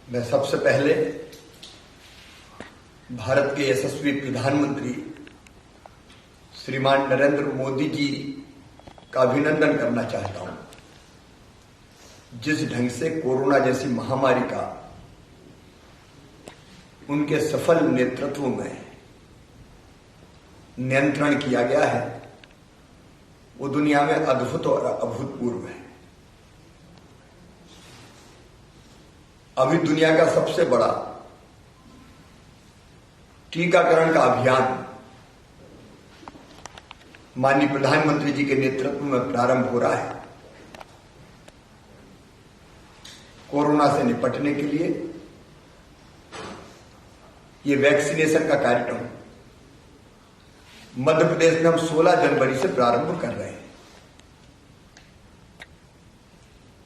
मैं सबसे पहले भारत के यशस्वी प्रधानमंत्री श्रीमान नरेंद्र मोदी जी का अभिनंदन करना चाहता हूं। जिस ढंग से कोरोना जैसी महामारी का उनके सफल नेतृत्व में नियंत्रण किया गया है, वो दुनिया में अद्भुत और अभूतपूर्व है। अभी दुनिया का सबसे बड़ा टीकाकरण का अभियान माननीय प्रधानमंत्री जी के नेतृत्व में प्रारंभ हो रहा है। कोरोना से निपटने के लिए ये वैक्सीनेशन का कार्यक्रम मध्य प्रदेश में हम 16 जनवरी से प्रारंभ कर रहे हैं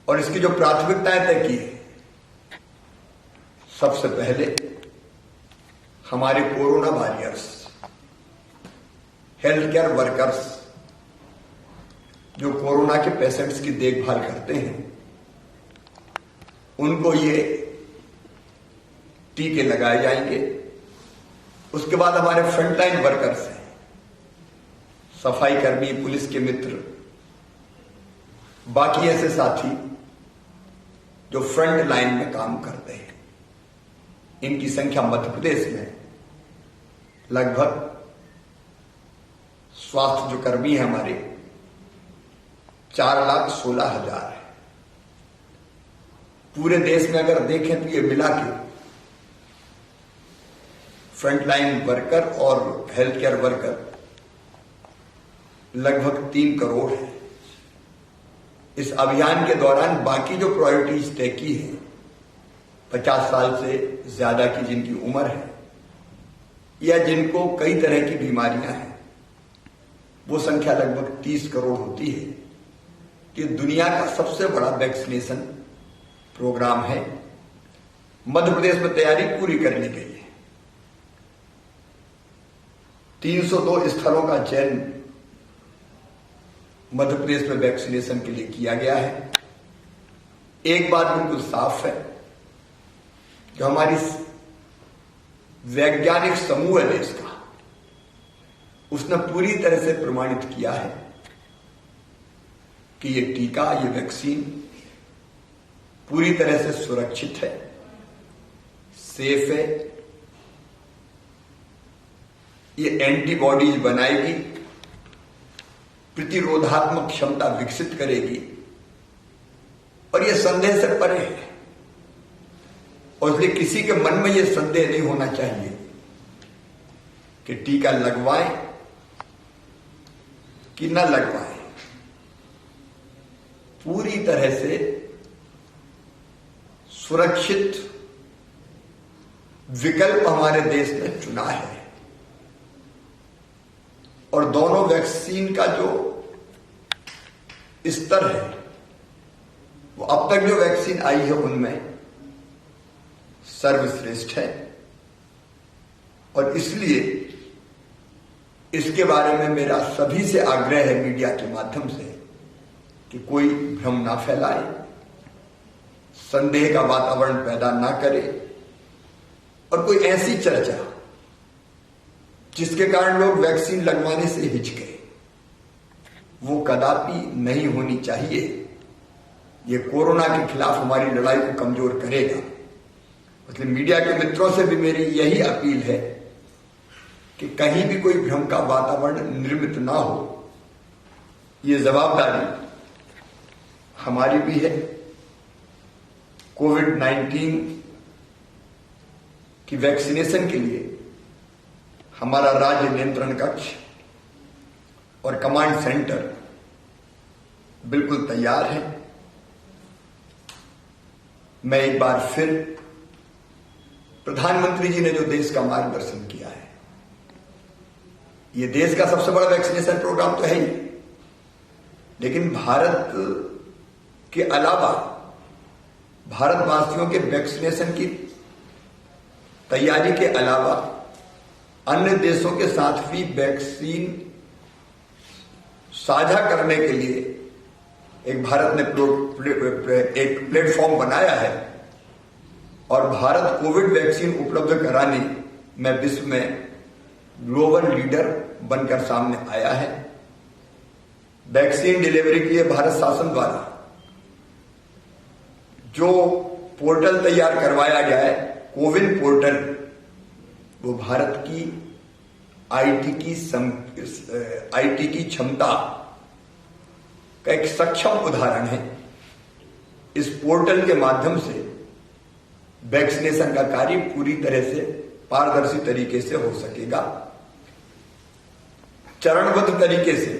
और इसकी जो प्राथमिकताएं तय की है, सबसे पहले हमारे corona warriors, health care workers जो कोरोना के पेशेंट्स की देखभाल करते हैं, उनको ये टीके लगाए जाएंगे। उसके बाद हमारे फ्रंटलाइन वर्कर्स हैं, सफाई कर्मी, पुलिस के मित्र, बाकी ऐसे साथी जो फ्रंट लाइन में काम करते हैं, इनकी संख्या मध्य प्रदेश में लगभग स्वास्थ्य जो कर्मी है हमारे 4,16,000 है। पूरे देश में अगर देखें तो ये मिला के फ्रंटलाइन वर्कर और हेल्थ केयर वर्कर लगभग 3 करोड़ है। इस अभियान के दौरान बाकी जो प्रायोरिटीज तय की है, 50 साल से ज्यादा की जिनकी उम्र है या जिनको कई तरह की बीमारियां हैं, वो संख्या लगभग 30 करोड़ होती है। कि दुनिया का सबसे बड़ा वैक्सीनेशन प्रोग्राम है। मध्य प्रदेश में तैयारी पूरी कर ली गई है। 302 स्थलों का चयन मध्य प्रदेश में वैक्सीनेशन के लिए किया गया है। एक बात बिल्कुल साफ है, जो हमारी वैज्ञानिक समूह है देश का, उसने पूरी तरह से प्रमाणित किया है कि ये टीका, ये वैक्सीन पूरी तरह से सुरक्षित है, सेफ है, ये एंटीबॉडीज बनाएगी, प्रतिरोधात्मक क्षमता विकसित करेगी और ये संदेह से परे है। और इसलिए किसी के मन में यह संदेह नहीं होना चाहिए कि टीका लगवाएं कि न लगवाएं। पूरी तरह से सुरक्षित विकल्प हमारे देश ने चुना है और दोनों वैक्सीन का जो स्तर है, वो अब तक जो वैक्सीन आई है उनमें सर्वश्रेष्ठ है। और इसलिए इसके बारे में मेरा सभी से आग्रह है मीडिया के माध्यम से कि कोई भ्रम ना फैलाए, संदेह का वातावरण पैदा ना करे और कोई ऐसी चर्चा जिसके कारण लोग वैक्सीन लगवाने से हिचके, वो कदापि नहीं होनी चाहिए। ये कोरोना के खिलाफ हमारी लड़ाई को कमजोर करेगा। इसलिए मीडिया के मित्रों से भी मेरी यही अपील है कि कहीं भी कोई भ्रम का वातावरण निर्मित ना हो। ये जवाबदारी हमारी भी है। कोविड-19 की वैक्सीनेशन के लिए हमारा राज्य नियंत्रण कक्ष और कमांड सेंटर बिल्कुल तैयार है। मैं एक बार फिर प्रधानमंत्री जी ने जो देश का मार्गदर्शन किया है, ये देश का सबसे बड़ा वैक्सीनेशन प्रोग्राम तो है ही, लेकिन भारत के अलावा भारतवासियों के वैक्सीनेशन की तैयारी के अलावा अन्य देशों के साथ भी वैक्सीन साझा करने के लिए एक भारत ने एक प्लेटफॉर्म बनाया है और भारत कोविड वैक्सीन उपलब्ध कराने में विश्व में ग्लोबल लीडर बनकर सामने आया है। वैक्सीन डिलीवरी के लिए भारत शासन द्वारा जो पोर्टल तैयार करवाया गया है, कोविन पोर्टल, वो भारत की आईटी की क्षमता का एक सक्षम उदाहरण है। इस पोर्टल के माध्यम से वैक्सीनेशन का कार्य पूरी तरह से पारदर्शी तरीके से हो सकेगा। चरणबद्ध तरीके से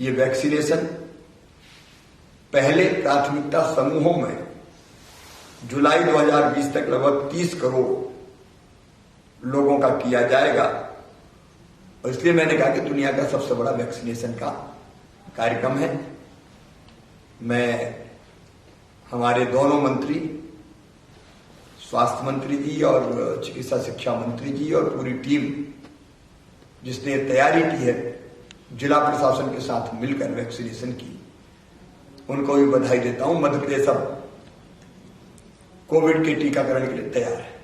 ये वैक्सीनेशन पहले प्राथमिकता समूहों में जुलाई 2020 तक लगभग 30 करोड़ लोगों का किया जाएगा। और इसलिए मैंने कहा कि दुनिया का सबसे बड़ा वैक्सीनेशन का कार्यक्रम है। मैं हमारे दोनों मंत्री, स्वास्थ्य मंत्री जी और चिकित्सा शिक्षा मंत्री जी और पूरी टीम जिसने तैयारी की है जिला प्रशासन के साथ मिलकर वैक्सीनेशन की, उनको भी बधाई देता हूं। मध्य प्रदेश अब कोविड के टीकाकरण के लिए तैयार है।